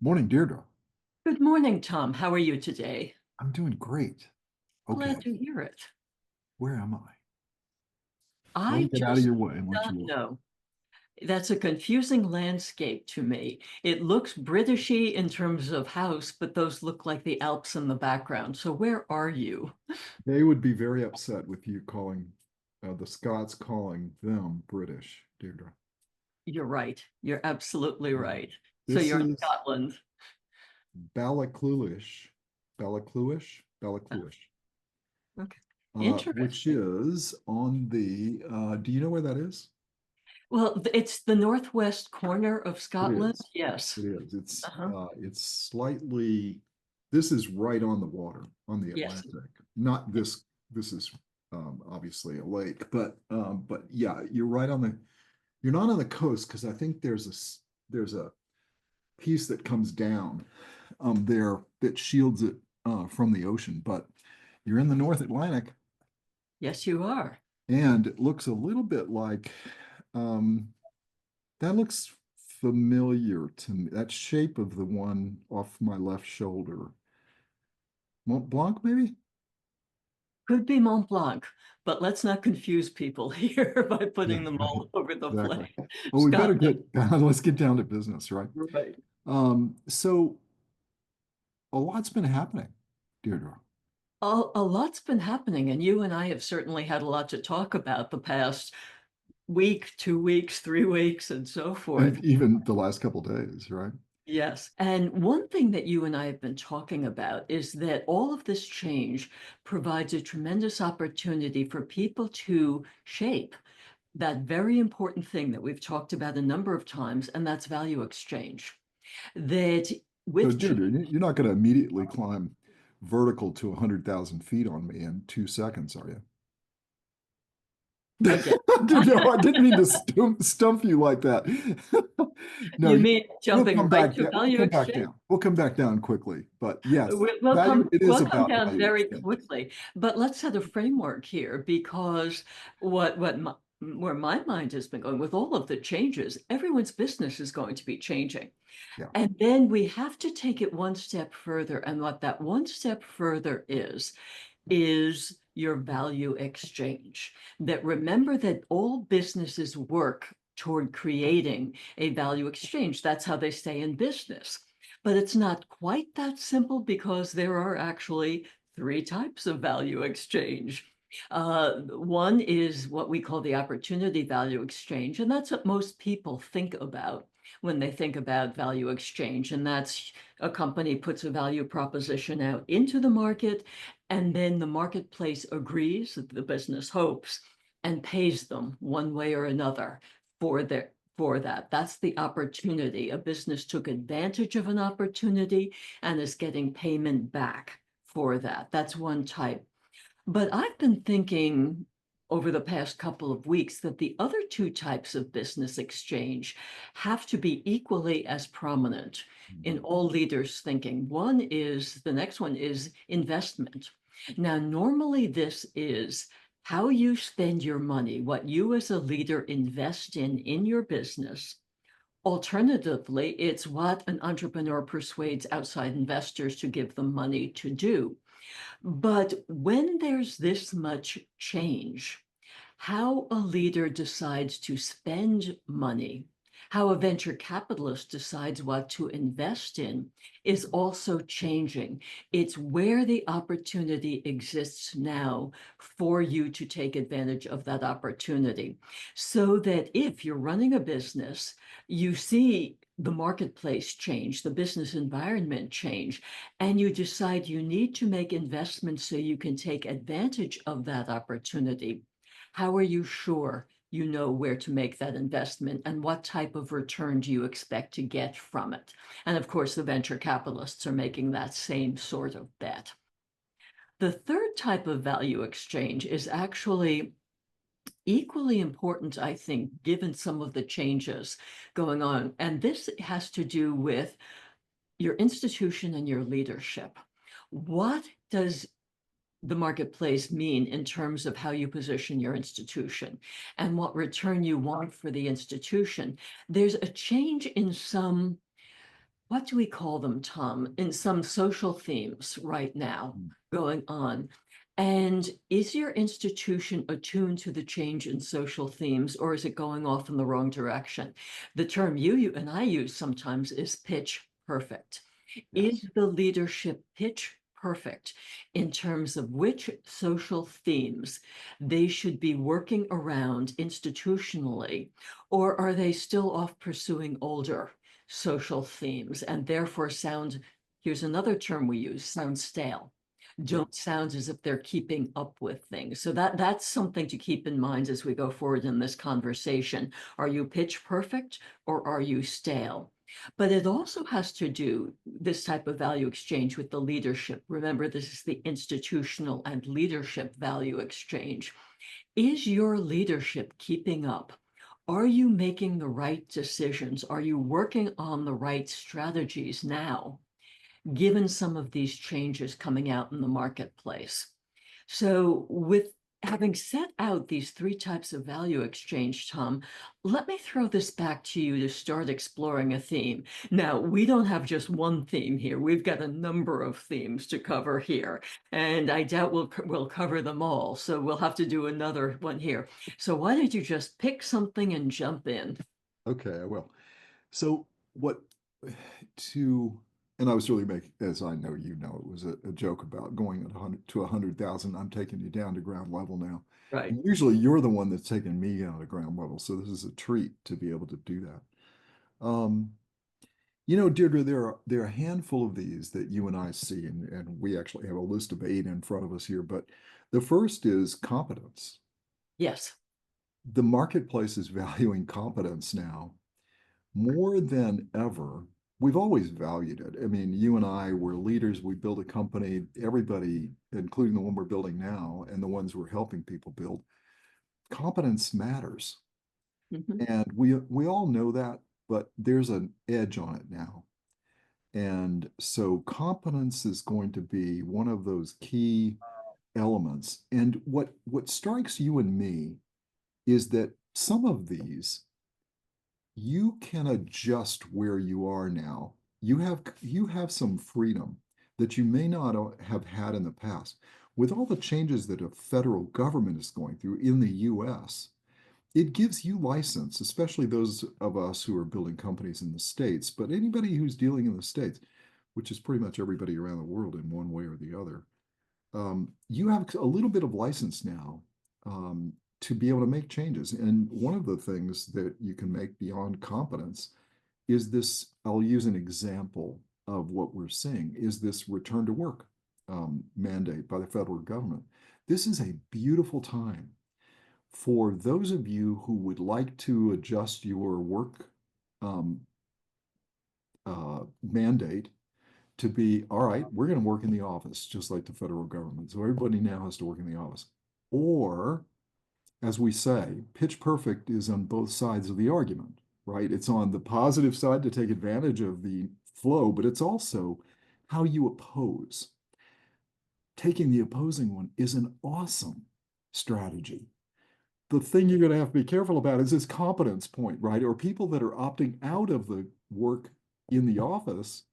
Morning, Deirdre. Good morning, Tom. How are you today? I'm doing great. Glad Okay, to hear it. where am I? Let me I get out of just your way and do let you not look. know. That's a confusing landscape to me. It looks Britishy in terms of house, but those look like the Alps in the background. So where are you? They would be very upset with you calling the Scots calling them British, Deirdre. You're right. You're absolutely Yeah. right. So This you're in is Scotland. Oh, Ballacluish, okay. Interesting. which is on do you know where that is? Well, it's the northwest corner of It Scotland. is. Yes. It is. Uh-huh. It's slightly, this is right on the water, on the Yes. Atlantic. Not this, this is obviously a lake, but yeah, you're right on you're not on the coast because I think there's a piece that comes down there that shields it from the ocean, but you're in the North Atlantic Yes, you are. and it looks a little bit like, um, that looks familiar to me. That shape of the one off my left shoulder. Mont Blanc, maybe? Could be Mont Blanc, but let's not confuse people here by Yeah, putting them right. all over the Exactly. place. Well, we better Scotland, get let's get down to business, right? right. So a lot's been happening, Deirdre. A lot's been happening, and you and I have certainly had a lot to talk about the past week, 2 weeks, 3 weeks, and so forth. And even the last couple days, right? Yes. And one thing that you and I have been talking about is that all of this change provides a tremendous opportunity for people to shape that very important thing that we've talked about a number of times, and that's value exchange. That So, with Deirdre, change, you're not going to immediately climb vertical to 100,000 feet on me in 2 seconds, are you? again, No, I didn't mean to stump you like that. No, you mean we'll jumping come right back to down. We'll value come back exchange? down. We'll come back down quickly. But yes, We'll value, come, it is we'll come about down value very exchange. quickly, but let's set a framework here because where my mind has been going with all of the changes, everyone's business is going to be changing. Yeah. And then we have to take it one step further. And what that one step further is your value exchange. That remember that all businesses work toward creating a value exchange. That's how they stay in business. But it's not quite that simple because there are actually three types of value exchange. One is what we call the opportunity value exchange, and that's what most people think about when they think about value exchange. And that's a company puts a value proposition out into the market, and then the marketplace agrees, the business hopes, and pays them one way or another for their for that. That's the opportunity. A business took advantage of an opportunity and is getting payment back for that. That's one type. But I've been thinking over the past couple of weeks that the other two types of business exchange have to be equally as prominent in all leaders' thinking. The next one is investment. Now, normally this is how you spend your money, what you as a leader invest in your business. Alternatively, it's what an entrepreneur persuades outside investors to give them money to do. But when there's this much change, how a leader decides to spend money, how a venture capitalist decides what to invest in is also changing. It's where the opportunity exists now for you to take advantage of that opportunity. So that if you're running a business, you see the marketplace change, the business environment change, and you decide you need to make investments so you can take advantage of that opportunity. How are you sure you know where to make that investment and what type of return do you expect to get from it? And of course, the venture capitalists are making that same sort of bet. The third type of value exchange is actually equally important, I think, given some of the changes going on. And this has to do with your institution and your leadership. What does the marketplace mean in terms of how you position your institution and what return you want for the institution? There's a change in some what do we call them, Tom, in some social themes right now Mm. going on? And is your institution attuned to the change in social themes, or is it going off in the wrong direction? The term you and I use sometimes is pitch perfect. Yes. Is the leadership pitch perfect in terms of which social themes they should be working around institutionally, or are they still off pursuing older social themes and therefore sound, here's another term we use, sound stale, Yeah. don't sound as if they're keeping up with things. So that's something to keep in mind as we go forward in this conversation. Are you pitch perfect or are you stale? But it also has to do, this type of value exchange, with the leadership. Remember, this is the institutional and leadership value exchange. Is your leadership keeping up? Are you making the right decisions? Are you working on the right strategies now, given some of these changes coming out in the marketplace? So, with having set out these three types of value exchange, Tom, let me throw this back to you to start exploring a theme. Now, we don't have just one theme here. We've got a number of themes to cover here, and I doubt we'll cover them all. So we'll have to do another one here. So why don't you just pick something and jump in? Okay, I will. So what to, and I was really making, as I know you know, it was a joke about going at 100 to 100,000. I'm taking you down to ground level now. Right. And usually you're the one that's taking me down to ground level, so this is a treat to be able to do that. Um, Deirdre, there are a handful of these that you and I see, and we actually have a list of 8 in front of us here. But the first is competence. Yes. The marketplace is valuing competence now more than ever. We've always valued it. I mean, you and I were leaders. We built a company, everybody, including the one we're building now and the ones we're helping people build, competence matters. Mhm. And we all know that, but there's an edge on it now. And so competence is going to be one of those key elements. And what strikes you and me is that some of these you can adjust where you are now. You have some freedom that you may not have had in the past. With all the changes that a federal government is going through in the US, it gives you license, especially those of us who are building companies in the States, but anybody who's dealing in the States, which is pretty much everybody around the world in one way or the other, you have a little bit of license now um, to be able to make changes. And one of the things that you can make beyond competence is this, I'll use an example of what we're seeing, is this return to work mandate by the federal government. This is a beautiful time for those of you who would like to adjust your work um, mandate to be, all right, we're going to work in the office, just like the federal government. So everybody now has to work in the office. Or, as we say, pitch perfect is on both sides of the argument, right? It's on the positive side to take advantage of the flow, but it's also how you oppose. Taking the opposing one is an awesome strategy. The thing you're going to have to be careful about is this competence point, right? Or people that are opting out of the work in the office,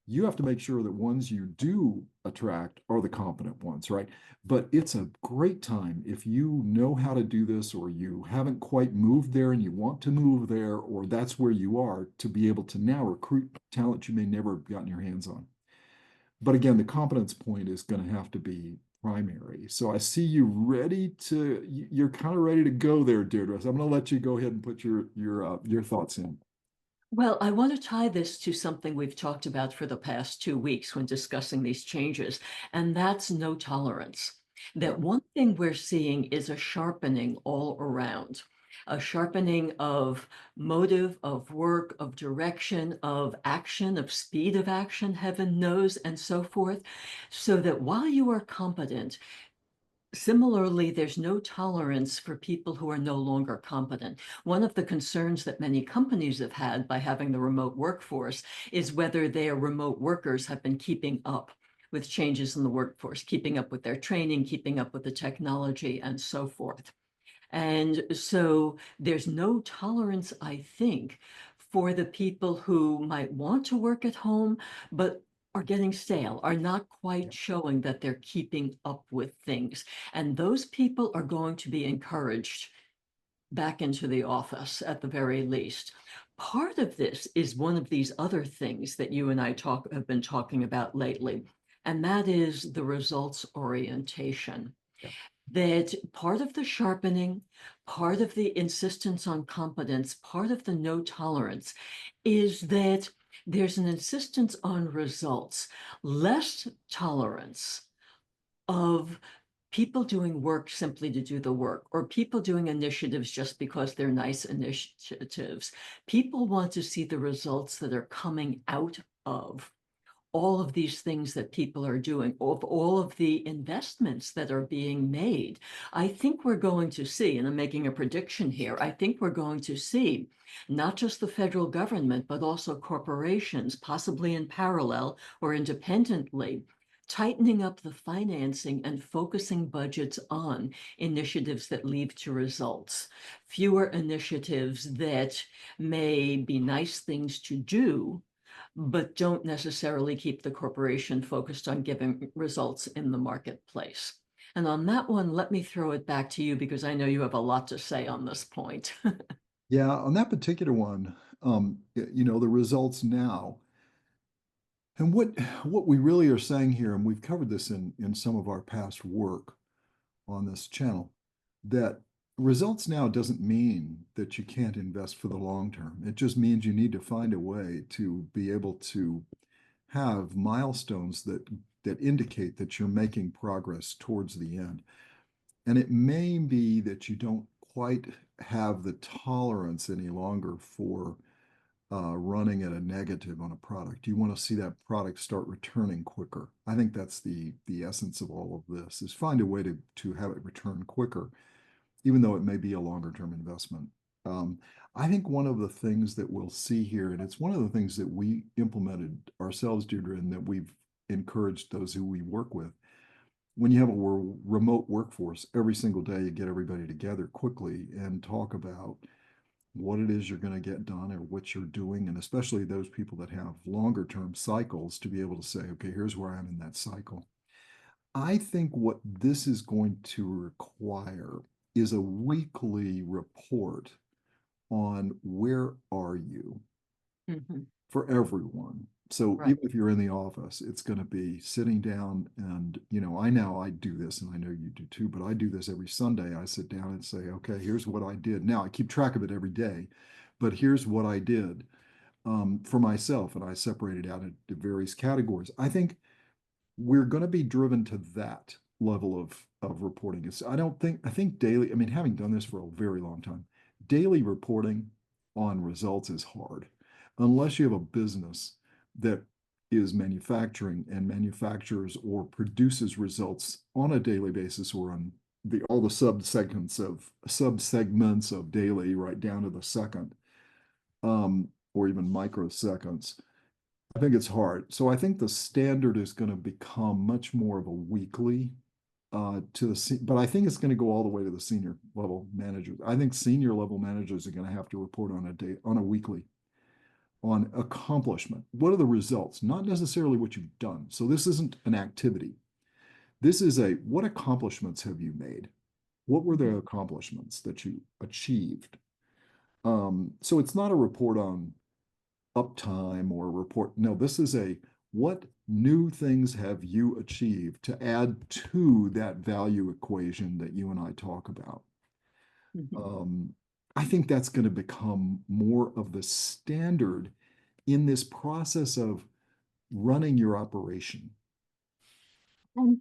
you have to make sure that ones you do attract are the competent ones, right? But it's a great time if you know how to do this, or you haven't quite moved there and you want to move there, or that's where you are, to be able to now recruit talent you may never have gotten your hands on. But again, the competence point is going to have to be primary. So I see you ready to, you're kind of ready to go there, Deirdre. So I'm going to let you go ahead and put your thoughts in. Well, I want to tie this to something we've talked about for the past 2 weeks when discussing these changes, and that's no tolerance. Yeah. That one thing we're seeing is a sharpening all around, a sharpening of motive, of work, of direction, of action, of speed of action, heaven knows, and so forth. So that while you are competent, similarly, there's no tolerance for people who are no longer competent. One of the concerns that many companies have had by having the remote workforce is whether their remote workers have been keeping up with changes in the workforce, keeping up with their training, keeping up with the technology, and so forth. And so there's no tolerance, I think, for the people who might want to work at home, but are getting stale, are not quite Yeah. showing that they're keeping up with things. And those people are going to be encouraged back into the office at the very least. Part of this is one of these other things that you and I have been talking about lately, and that is the results orientation. Yeah. That part of the sharpening, part of the insistence on competence, part of the no tolerance is that there's an insistence on results, less tolerance of people doing work simply to do the work, or people doing initiatives just because they're nice initiatives. People want to see the results that are coming out of all of these things that people are doing, of all of the investments that are being made. I think we're going to see, and I'm making a prediction here, I think we're going to see not just the federal government, but also corporations, possibly in parallel or independently, tightening up the financing and focusing budgets on initiatives that lead to results, fewer initiatives that may be nice things to do, but don't necessarily keep the corporation focused on giving results in the marketplace. And on that one, let me throw it back to you because I know you have a lot to say on this point. Yeah, on that particular one, the results now, and what we really are saying here, and we've covered this in some of our past work on this channel, that results now doesn't mean that you can't invest for the long term. It just means you need to find a way to be able to have milestones that indicate that you're making progress towards the end. And it may be that you don't quite have the tolerance any longer for running at a negative on a product. You want to see that product start returning quicker. I think that's the essence of all of this, is find a way to have it return quicker, even though it may be a longer term investment. Um, I think one of the things that we'll see here, and it's one of the things that we implemented ourselves, Deirdre, and that we've encouraged those who we work with. When you have a remote workforce, every single day you get everybody together quickly and talk about what it is you're going to get done or what you're doing, and especially those people that have longer term cycles to be able to say, okay, here's where I am in that cycle. I think what this is going to require is a weekly report on where are you Mhm. for everyone. So Right. even if you're in the office, it's going to be sitting down and, I do this and I know you do too, but I do this every Sunday. I sit down and say, okay, here's what I did. Now I keep track of it every day, but here's what I did for myself. And I separate it out into various categories. I think we're going to be driven to that level of reporting. I think daily, I mean, having done this for a very long time, daily reporting on results is hard unless you have a business that is manufacturing and manufactures or produces results on a daily basis or on all the subsegments of daily right down to the second, or even microseconds. I think it's hard. So I think the standard is going to become much more of a weekly but I think it's going to go all the way to the senior level managers. I think senior level managers are going to have to report on a weekly on accomplishment. What are the results? Not necessarily what you've done. So this isn't an activity. This is what accomplishments have you made? What were the Mhm. accomplishments that you achieved? So it's not a report on uptime or report. No, this is what new things have you achieved to add to that value equation that you and I talk about. Mhm. Um, I think that's going to become more of the standard in this process of running your operation.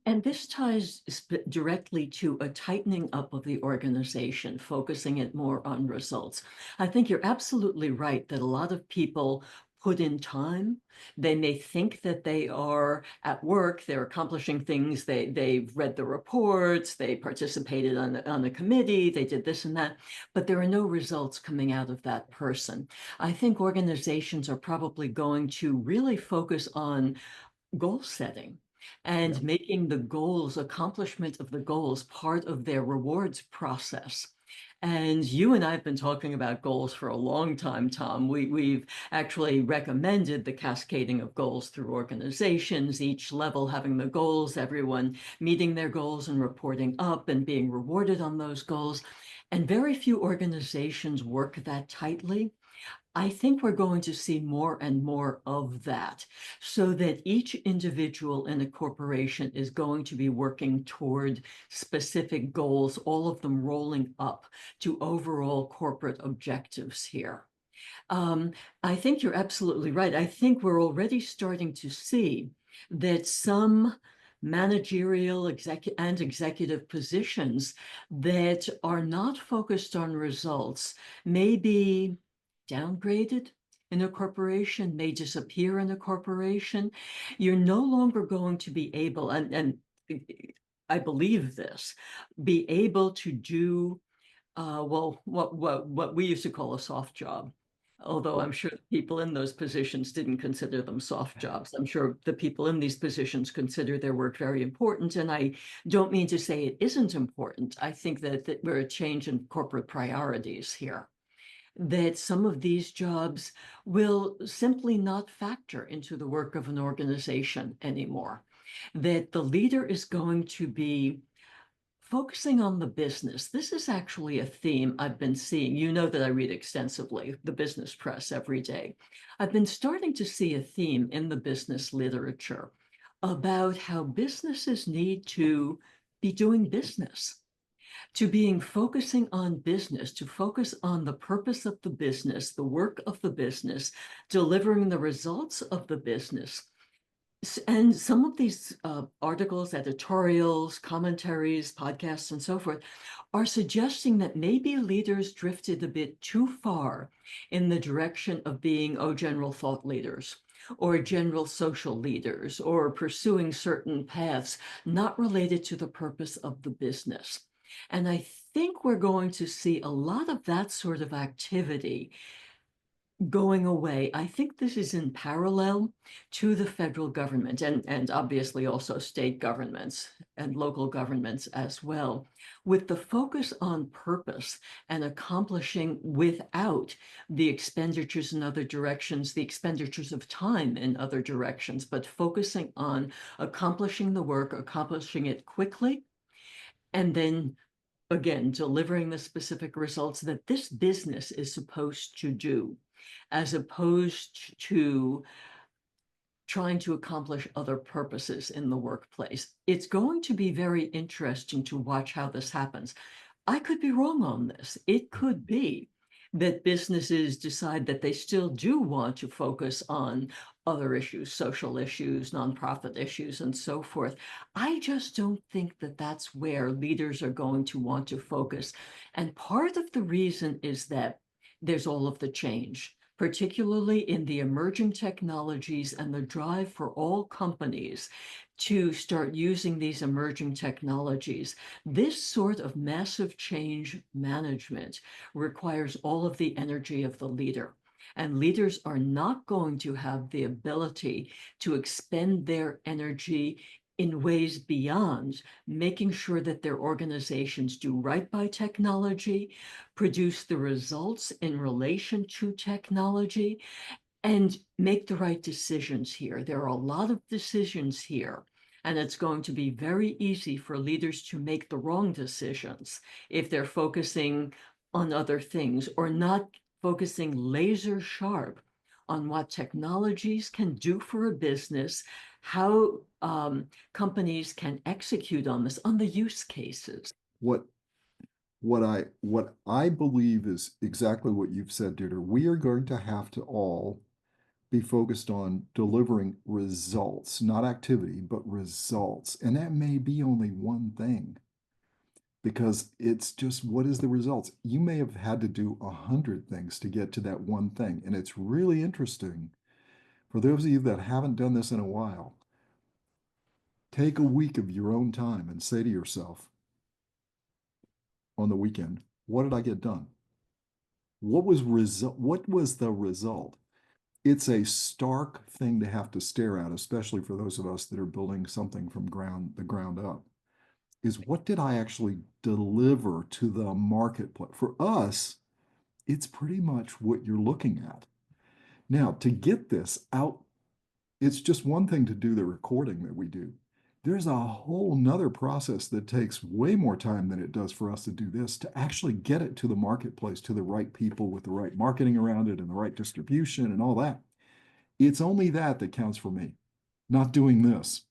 And this ties directly to a tightening up of the organization, focusing it more on results. I think you're absolutely right that a lot of people put in time. They may think that they are at work, they're accomplishing things, they've read the reports, they participated on a committee, they did this and that, but there are no results coming out of that person. I think organizations are probably going to really focus on goal setting Yeah. and making the goals, accomplishment of the goals, part of their rewards process. And you and I have been talking about goals for a long time, Tom. We've actually recommended the cascading of goals through organizations, each level having the goals, everyone meeting their goals and reporting up and being rewarded on those goals. And very few organizations work that tightly. I think we're going to see more and more of that so that each individual in a corporation is going to be working toward specific goals, all of them rolling up to overall corporate objectives here. Um, I think you're absolutely right. I think we're already starting to see that some managerial and executive positions that are not focused on results may be downgraded in a corporation, may disappear in a corporation. You're no longer going to be able, and I believe this, be able to do well, what we used to call a soft job. Although I'm sure the people in those positions didn't consider them soft jobs. I'm sure the people in these positions consider their work very important. And I don't mean to say it isn't important. I think that we're a change in corporate priorities here, that some of these jobs will simply not factor into the work of an organization anymore, that the leader is going to be focusing on the business. This is actually a theme I've been seeing. You know that I read extensively the business press every day. I've been starting to see a theme in the business literature about how businesses need to be doing business, to being focusing on business, to focus on the purpose of the business, the work of the business, delivering the results of the business. And some of these articles, editorials, commentaries, podcasts, and so forth are suggesting that maybe leaders drifted a bit too far in the direction of being, oh, general thought leaders or general social leaders or pursuing certain paths not related to the purpose of the business. And I think we're going to see a lot of that sort of activity going away. I think this is in parallel to the federal government and obviously also state governments and local governments as well, with the focus on purpose and accomplishing without the expenditures in other directions, the expenditures of time in other directions, but focusing on accomplishing the work, accomplishing it quickly, and then again, delivering the specific results that this business is supposed to do, as opposed to trying to accomplish other purposes in the workplace. It's going to be very interesting to watch how this happens. I could be wrong on this. It could be that businesses decide that they still do want to focus on other issues, social issues, nonprofit issues, and so forth. I just don't think that that's where leaders are going to want to focus. And part of the reason is that there's all of the change, particularly in the emerging technologies and the drive for all companies to start using these emerging technologies. This sort of massive change management requires all of the energy of the leader. And leaders are not going to have the ability to expend their energy in ways beyond making sure that their organizations do right by technology, produce the results in relation to technology, and make the right decisions here. There are a lot of decisions here, and it's going to be very easy for leaders to make the wrong decisions if they're focusing on other things or not focusing laser sharp on what technologies can do for a business, how companies can execute on this, on the use cases. What what I believe is exactly what you've said, Deirdre. We are going to have to all be focused on delivering results, not activity, but results. And that may be only one thing because it's just what is the results? You may have had to do 100 things to get to that one thing. And it's really interesting for those of you that haven't done this in a while. Take a week of your own time and say to yourself on the weekend, what did I get done? What was the result? It's a stark thing to have to stare at, especially for those of us that are building something from the ground up. is what did I actually deliver to the marketplace? For us, it's pretty much what you're looking at. Now, to get this out, it's just one thing to do the recording that we do. There's a whole nother process that takes way more time than it does for us to do this to actually get it to the marketplace, to the right people with the right marketing around it and the right distribution and all that. It's only that that counts for me, not doing this.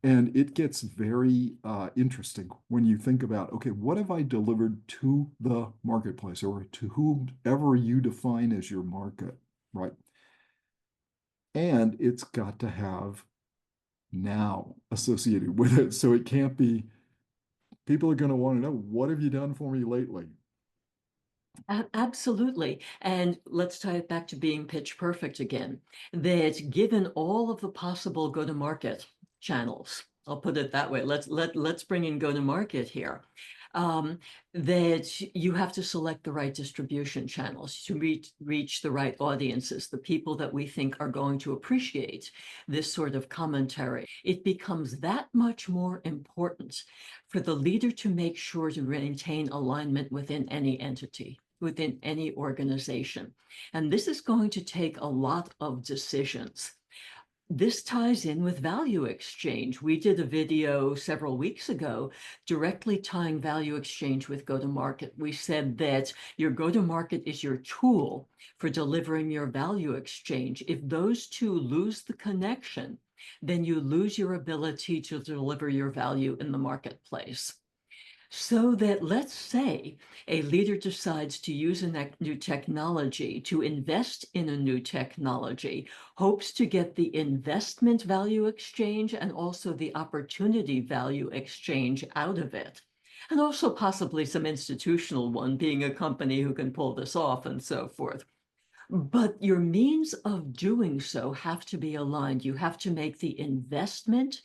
And it gets very interesting when you think about, okay, what have I delivered to the marketplace or to whomever you define as your market, right? And it's got to have now associated with it. So it can't be, people are going to want to know, what have you done for me lately? Absolutely. And let's tie it back to being pitch perfect again. That given all of the possible go-to-market channels, I'll put it that way. Let's bring in go-to-market here. Um, that you have to select the right distribution channels to reach the right audiences, the people that we think are going to appreciate this sort of commentary. It becomes that much more important for the leader to make sure to maintain alignment within any entity, within any organization. And this is going to take a lot of decisions. This ties in with value exchange. We did a video several weeks ago directly tying value exchange with go-to-market. We said that your go-to-market is your tool for delivering your value exchange. If those two lose the connection, then you lose your ability to deliver your value in the marketplace. So that, let's say, a leader decides to use a new technology, to invest in a new technology, hopes to get the investment value exchange and also the opportunity value exchange out of it. And also possibly some institutional one, being a company who can pull this off and so forth. But your means of doing so have to be aligned. You have to make the investment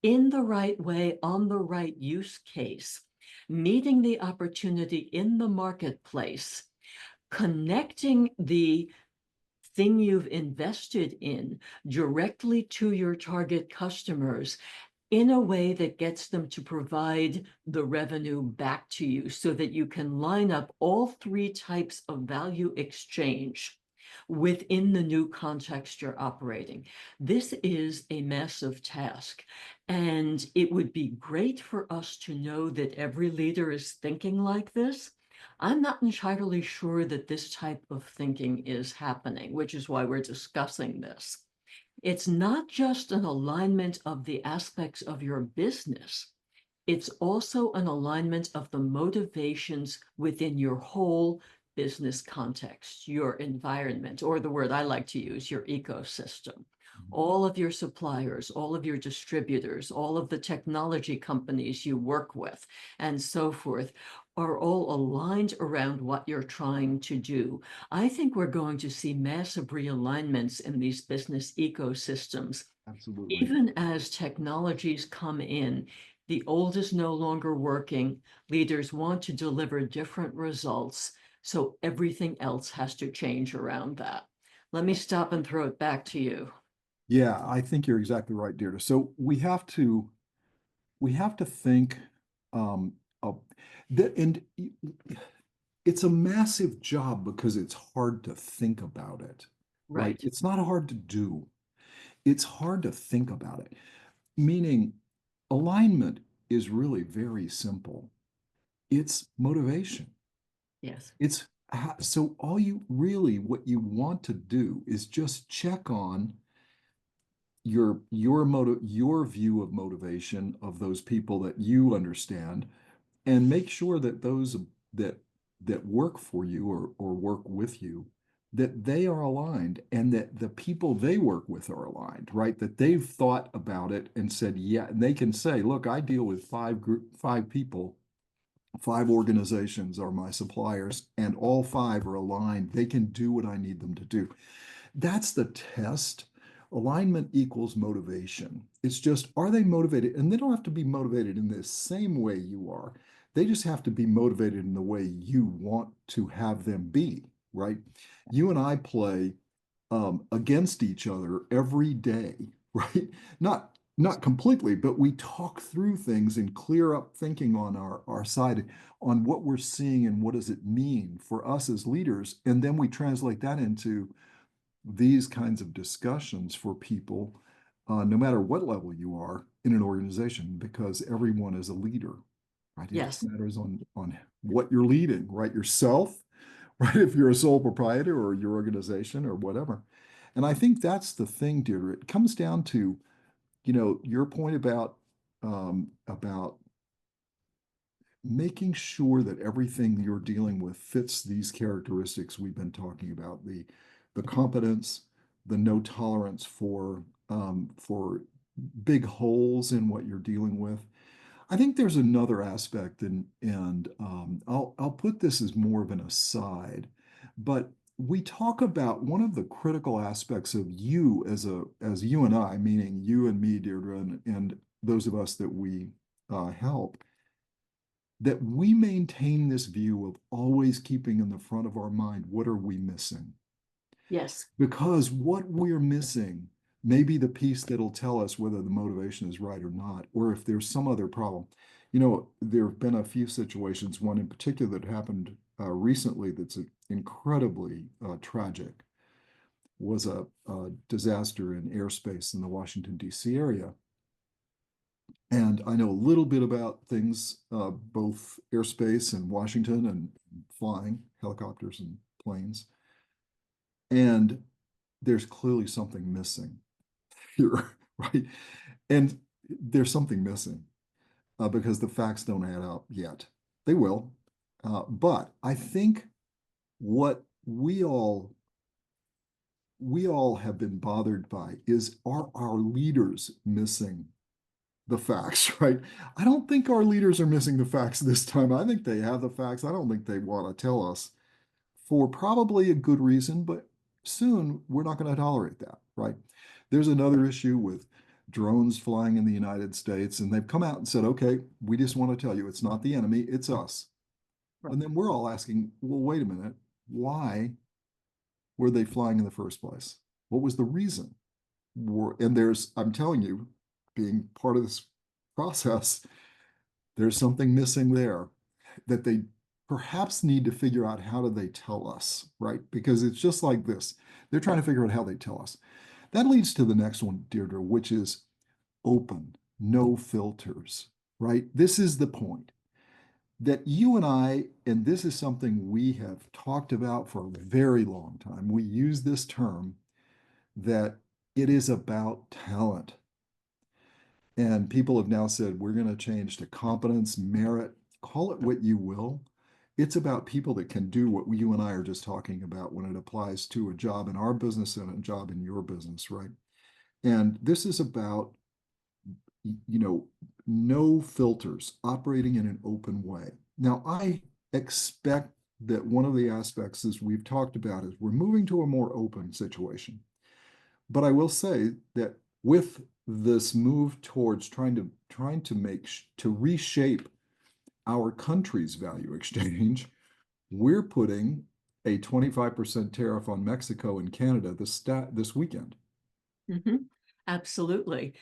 in the right way on the right use case, meeting the opportunity in the marketplace, connecting the thing you've invested in directly to your target customers in a way that gets them to provide the revenue back to you so that you can line up all three types of value exchange within the new context you're operating. This is a massive task. And it would be great for us to know that every leader is thinking like this. I'm not entirely sure that this type of thinking is happening, which is why we're discussing this. It's not just an alignment of the aspects of your business. It's also an alignment of the motivations within your whole business context, your environment, or the word I like to use, your ecosystem. All of your suppliers, all of your distributors, all of the technology companies you work with, and so forth, are all aligned around what you're trying to do. I think we're going to see massive realignments in these business ecosystems, Absolutely. even as technologies come in. The old is no longer working. Leaders want to deliver different results, so everything else has to change around that. Let me stop and throw it back to you. Yeah, I think you're exactly right, Deirdre. So we have to think of that, and it's a massive job because it's hard to think about it, right? Right. It's not hard to do. It's hard to think about it. Meaning alignment is really very simple. It's motivation. Yes. It's so all you really what you want to do is just check on your view of motivation of those people that you understand and make sure that those that that work for you or work with you that they are aligned and that the people they work with are aligned, right? That they've thought about it and said, yeah, and they can say, look, I deal with five people, five organizations are my suppliers, and all five are aligned. They can do what I need them to do. That's the test. Alignment equals motivation. It's just, are they motivated? And they don't have to be motivated in the same way you are. They just have to be motivated in the way you want to have them be, right? You and I play against each other every day, right? Not not completely, but we talk through things and clear up thinking on our side on what we're seeing and what does it mean for us as leaders. And then we translate that into these kinds of discussions for people, no matter what level you are in an organization, because everyone is a leader, right? It just Yes. matters on what you're leading, right? Yourself, right? If you're a sole proprietor or your organization or whatever. And I think that's the thing, Deirdre. It comes down to, your point about making sure that everything you're dealing with fits these characteristics we've been talking about, the competence, the no tolerance for big holes in what you're dealing with. I think there's another aspect, and I'll put this as more of an aside, but we talk about one of the critical aspects of you as you and I, meaning you and me, Deirdre, and those of us that we help, that we maintain this view of always keeping in the front of our mind, what are we missing? Yes. Because what we're missing may be the piece that'll tell us whether the motivation is right or not, or if there's some other problem. There have been a few situations, one in particular that happened recently that's incredibly tragic, was a disaster in airspace in the Washington, D.C. area. And I know a little bit about things, both airspace and Washington and flying helicopters and planes. And there's clearly something missing here, right? And there's something missing because the facts don't add up yet. They will. But I think what we all have been bothered by is, are our leaders missing the facts, right? I don't think our leaders are missing the facts this time. I think they have the facts. I don't think they want to tell us for probably a good reason, but soon we're not going to tolerate that, right? There's another issue with drones flying in the United States, and they've come out and said, okay, we just want to tell you it's not the enemy, it's us. Right. And then we're all asking, well, wait a minute, why were they flying in the first place? What was the reason? And I'm telling you, being part of this process, there's something missing there that they perhaps need to figure out, how do they tell us, right? Because it's just like this. They're trying to figure out how they tell us. That leads to the next one, Deirdre, which is open, no filters, right? This is the point that you and I, and this is something we have talked about for a very long time. We use this term that it is about talent. And people have now said, we're going to change to competence, merit, call it what you will. It's about people that can do what you and I are just talking about when it applies to a job in our business and a job in your business, right? And this is about, no filters, operating in an open way. Now, I expect that one of the aspects, as we've talked about, is we're moving to a more open situation. But I will say that with this move towards trying to reshape our country's value exchange, we're putting a 25% tariff on Mexico and Canada this weekend. Mhm. Absolutely.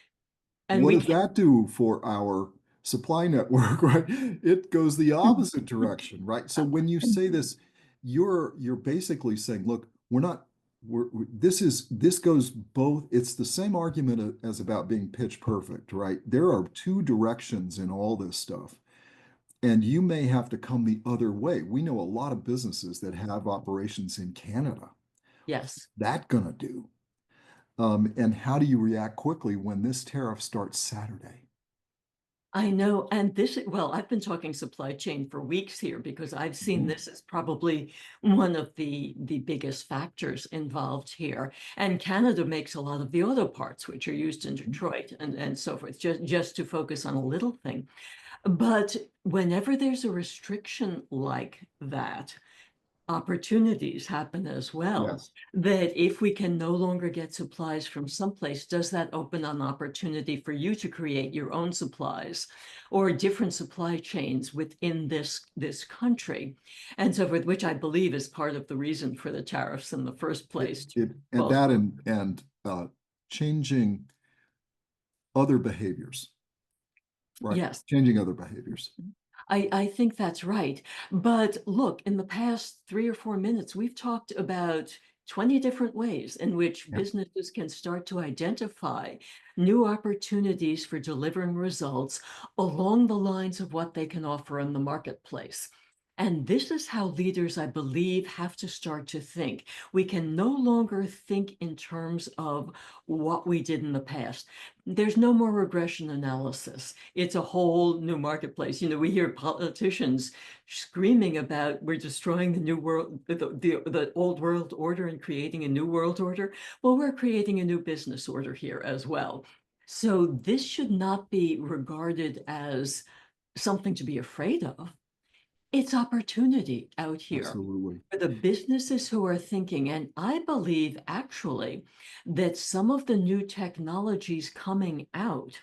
And What we does can, that do for our supply network, right? It goes the opposite direction, right? So when you say this, you're basically saying, look, we're not this goes both. It's the same argument as about being pitch perfect, right? There are two directions in all this stuff. And you may have to come the other way. We know a lot of businesses that have operations in Canada. yes. That gonna do? And how do you react quickly when this tariff starts Saturday? I know, and well, I've been talking supply chain for weeks here because I've seen Mhm. this as probably one of the biggest factors involved here. And Canada makes a lot of the auto parts, which are used in Detroit and so forth, just to focus on a little thing. But whenever there's a restriction like that, opportunities happen as well. Yes. That if we can no longer get supplies from someplace, does that open an opportunity for you to create your own supplies or different supply chains within this country? And so forth, which I believe is part of the reason for the tariffs in the first It, place. it and Well, that and changing other behaviors, right? Yes. Changing other behaviors. I think that's right. But look, in the past 3 or 4 minutes, we've talked about 20 different ways in which Yeah, businesses can start to identify new opportunities for delivering results along the lines of what they can offer in the marketplace. And this is how leaders, I believe, have to start to think. We can no longer think in terms of what we did in the past. There's no more regression analysis. It's a whole new marketplace. We hear politicians screaming about we're destroying the new world, the old world order and creating a new world order. Well, we're creating a new business order here as well. So this should not be regarded as something to be afraid of. It's opportunity out here absolutely. for the businesses who are thinking, and I believe actually that some of the new technologies coming out,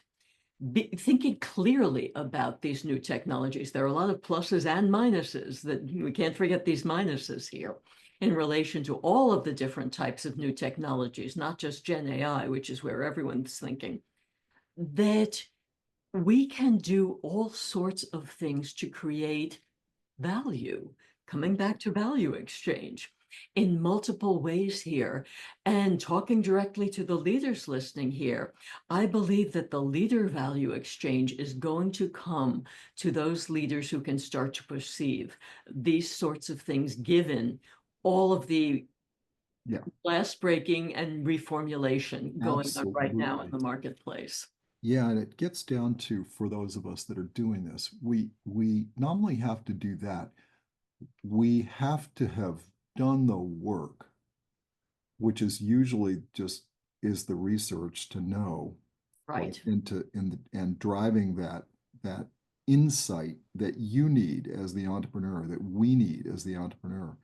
thinking clearly about these new technologies, there are a lot of pluses and minuses that we can't forget these minuses here in relation to all of the different types of new technologies, not just Gen AI, which is where everyone's thinking, that we can do all sorts of things to create value, coming back to value exchange in multiple ways here. And talking directly to the leaders listening here, I believe that the leader value exchange is going to come to those leaders who can start to perceive these sorts of things, given all of the Yeah, glass breaking and reformulation going on right now in absolutely. the marketplace. Yeah, and it gets down to, for those of us that are doing this, we not only have to do that, we have to have done the work, which is usually just is the research to know, right? Right, And driving that insight that you need as the entrepreneur, that we need as the entrepreneur,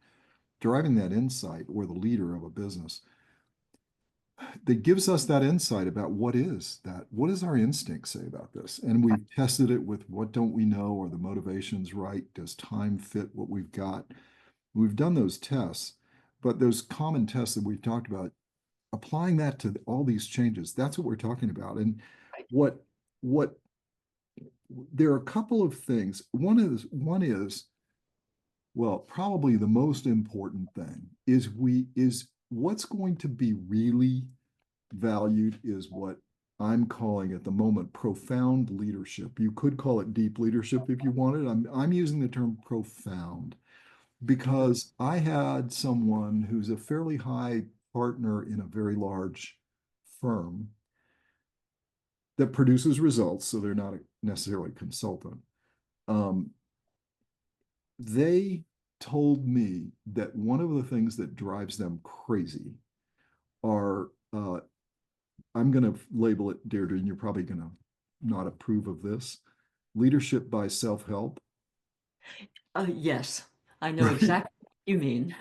driving that insight or the leader of a business that gives us that insight about what does our instinct say about this? And we've tested it with what don't we know? Are the motivations right? Does time fit what we've got? We've done those tests, but those common tests that we've talked about, applying that to all these changes, that's what we're talking about. And right, what what there are a couple of things. One is well, probably the most important thing is what's going to be really valued is what I'm calling at the moment profound leadership. You could call it deep leadership if you wanted. I'm using the term profound because I had someone who's a fairly high partner in a very large firm that produces results, so they're not necessarily a consultant. Um, they told me that one of the things that drives them crazy are I'm going to label it, Deirdre, and you're probably going to not approve of this leadership by self help, yes, I know right? exactly what you mean.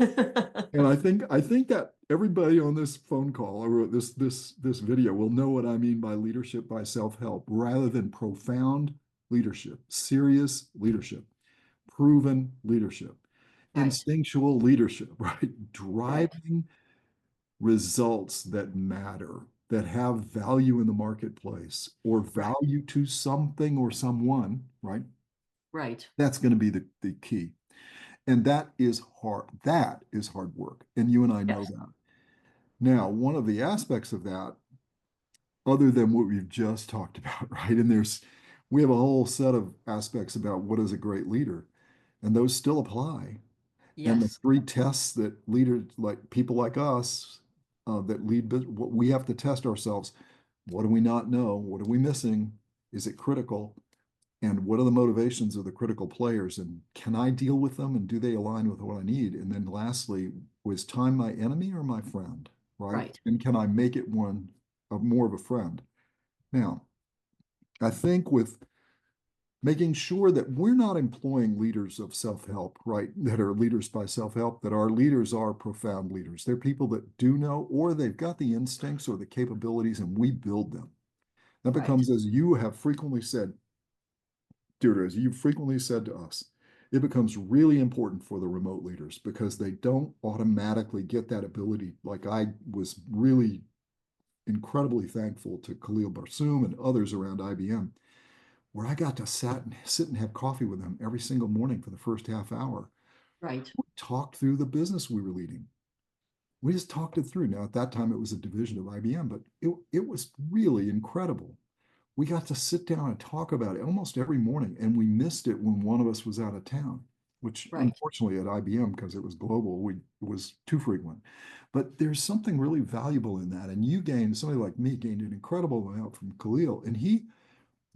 And I think that everybody on this phone call or this video will know what I mean by leadership by self help, rather than profound leadership, serious leadership, proven leadership, Right, instinctual leadership, right? right, Driving results that matter, that have value in the marketplace or right, value to something or someone, right? right. That's going to be the key. And that is hard. That is hard work. And you and I know Yes, that. Now, one of the aspects of that, other than what we've just talked about, right? And we have a whole set of aspects about what is a great leader, and those still apply. And the yes, three tests that leaders, like people like us, that lead, what we have to test ourselves. What do we not know? What are we missing? Is it critical? And what are the motivations of the critical players? And can I deal with them? And do they align with what I need? And then lastly, was time my enemy or my friend? Right? right, And can I make it one of more of a friend? Now, I think with making sure that we're not employing leaders of self-help, right? That are leaders by self-help, that our leaders are profound leaders. They're people that do know, or they've got the instincts or the capabilities, and we build them. That right, becomes, as you have frequently said, Deirdre, as you've frequently said to us, it becomes really important for the remote leaders because they don't automatically get that ability. Like I was really incredibly thankful to Khalil Barsoom and others around IBM, where I got to sit and have coffee with them every single morning for the first half hour. Right. We talked through the business we were leading. We just talked it through. Now, at that time, it was a division of IBM, but it was really incredible. We got to sit down and talk about it almost every morning, and we missed it when one of us was out of town, which Right. unfortunately at IBM, because it was global, it was too frequent. But there's something really valuable in that. And somebody like me gained an incredible amount from Khalil, and he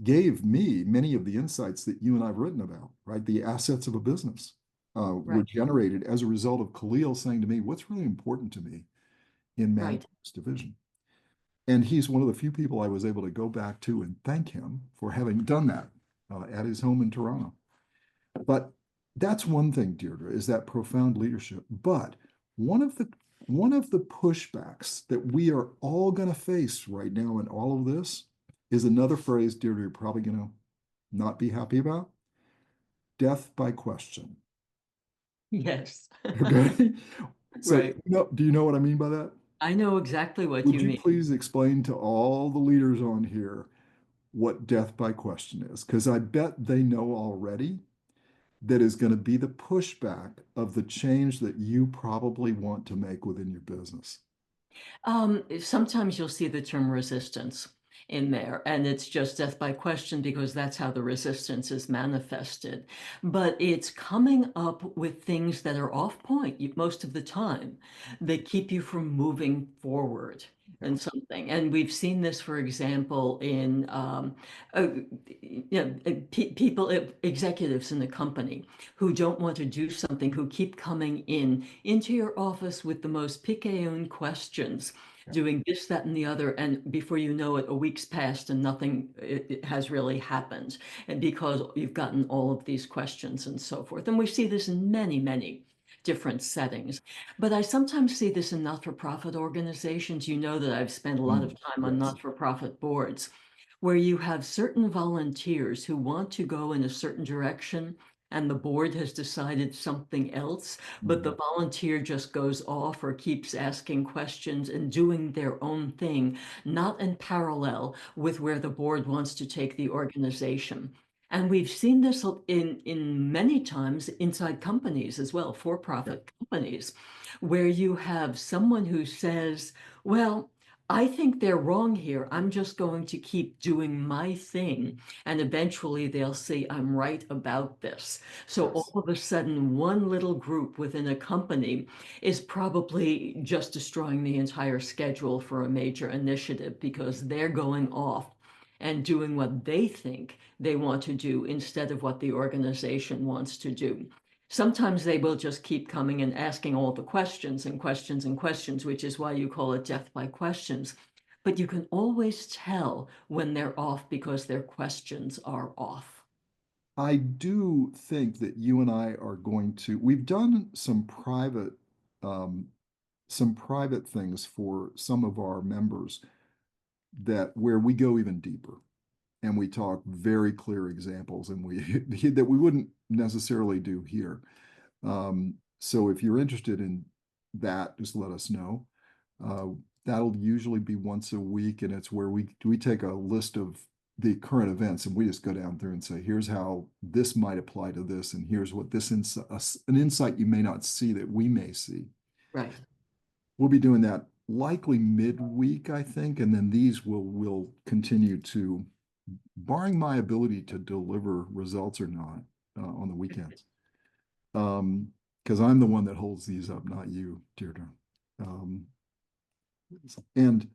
gave me many of the insights that you and I've written about, right? The assets of a business were Right. generated as a result of Khalil saying to me, what's really important to me in managing Right. this division? And he's one of the few people I was able to go back to and thank him for having done that at his home in Toronto. But that's one thing, Deirdre, is that profound leadership. But one of the one of the pushbacks that we are all going to face right now in all of this is another phrase, Deirdre, you're probably going to not be happy about: death by question. Yes. Okay. So, Right. do you know what I mean by that? I know exactly what Would you you mean. please explain to all the leaders on here what death by question is? Because I bet they know already that is going to be the pushback of the change that you probably want to make within your business. Sometimes you'll see the term resistance in there, and it's just death by question because that's how the resistance is manifested. But it's coming up with things that are off point most of the time that keep you from moving forward Yeah. in something. And we've seen this, for example, in uh, people, executives in the company who don't want to do something, who keep coming into your office with the most picayune questions, Yeah. doing this, that, and the other, and before you know it, a week's passed and nothing it has really happened, and because you've gotten all of these questions and so forth. And we see this in many, many different settings. But I sometimes see this in not-for-profit organizations. You know that I've spent a lot of time on Yes. not-for-profit boards where you have certain volunteers who want to go in a certain direction and the board has decided something else, but the Mhm. volunteer just goes off or keeps asking questions and doing their own thing, not in parallel with where the board wants to take the organization. And we've seen this in many times inside companies as well, Yeah. for-profit companies, where you have someone who says, well, I think they're wrong here. I'm just going to keep doing my thing. And eventually they'll see I'm right about this. So all Yes. of a sudden, one little group within a company is probably just destroying the entire schedule for a major initiative because they're going off and doing what they think they want to do instead of what the organization wants to do. Sometimes they will just keep coming and asking all the questions and questions and questions, which is why you call it death by questions. But you can always tell when they're off because their questions are off. I do think that you and I are we've done um, some private things for some of our members that where we go even deeper and we talk very clear examples and we that we wouldn't necessarily do here. So if you're interested in that, just let us know. Uh, that'll usually be once a week, and it's where we take a list of the current events and we just go down through and say, here's how this might apply to this, and here's what an insight you may not see that we may see. Right. We'll be doing that likely midweek, I think, and then these will continue to, barring my ability to deliver results or not, on the weekends. Because I'm the one that holds these up, not you, Deirdre. Um, and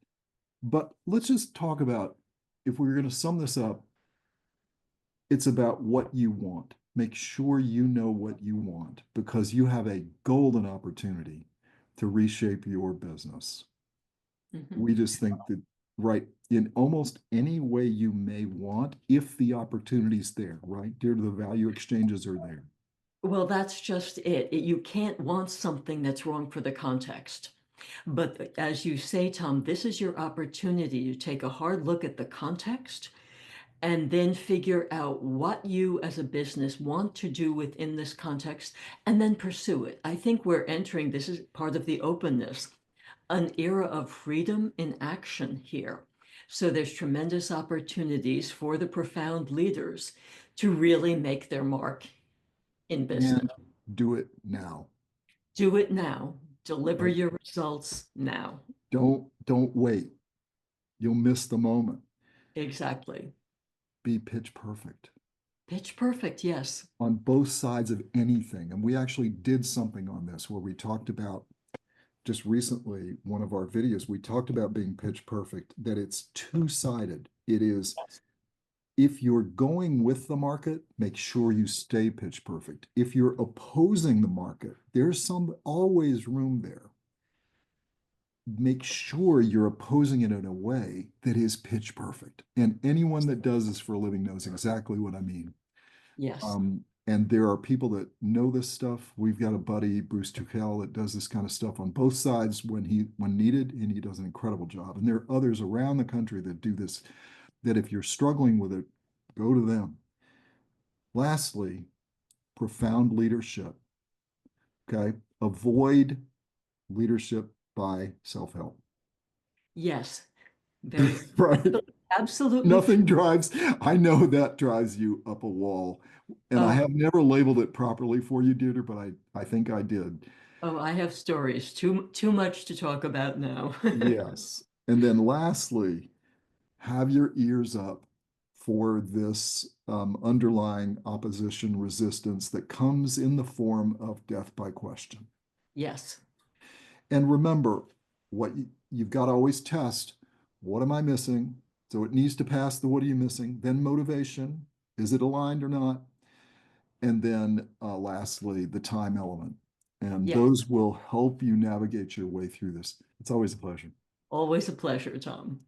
but let's just talk about, if we were going to sum this up, it's about what you want. Make sure you know what you want because you have a golden opportunity to reshape your business. Mhm. We just think that, right, in almost any way you may want, if the opportunity's there, right? Deirdre, the value exchanges are there. Well, that's just it. You can't want something that's wrong for the context. But as you say, Tom, this is your opportunity to take a hard look at the context and then figure out what you as a business want to do within this context and then pursue it. I think we're entering, this is part of the openness. an era of freedom in action here. So there's tremendous opportunities for the profound leaders to really make their mark in business. And do it now, Do it now. Deliver right? your results now. Don't wait. You'll miss the moment. Exactly. Be pitch perfect Pitch perfect. Yes. on both sides of anything. And we actually did something on this where we talked about just recently, one of our videos, we talked about being pitch perfect, that it's two-sided. It is, if you're going with the market, make sure you stay pitch perfect. If you're opposing the market, there's some always room there. Make sure you're opposing it in a way that is pitch perfect. And anyone that does this for a living knows exactly what I mean. Yes. And there are people that know this stuff. We've got a buddy, Bruce Tuchel, that does this kind of stuff on both sides when needed, and he does an incredible job. And there are others around the country that do this, that if you're struggling with it, go to them. Lastly, profound leadership. Okay. Avoid leadership by self-help. Yes. Very Right. absolutely true. Nothing drives, I know that drives you up a wall. And I Oh, have never labeled it properly for you, Deirdre, but I think I did. oh, I have stories. Too much to talk about now. Yes. And then lastly, have your ears up for this underlying opposition resistance that comes in the form of death by question. Yes. And remember, what you've got to always test, what am I missing? So it needs to pass the what are you missing? Then motivation, is it aligned or not? And then lastly, the time element. And Yeah. those will help you navigate your way through this. It's always a pleasure. Always a pleasure, Tom.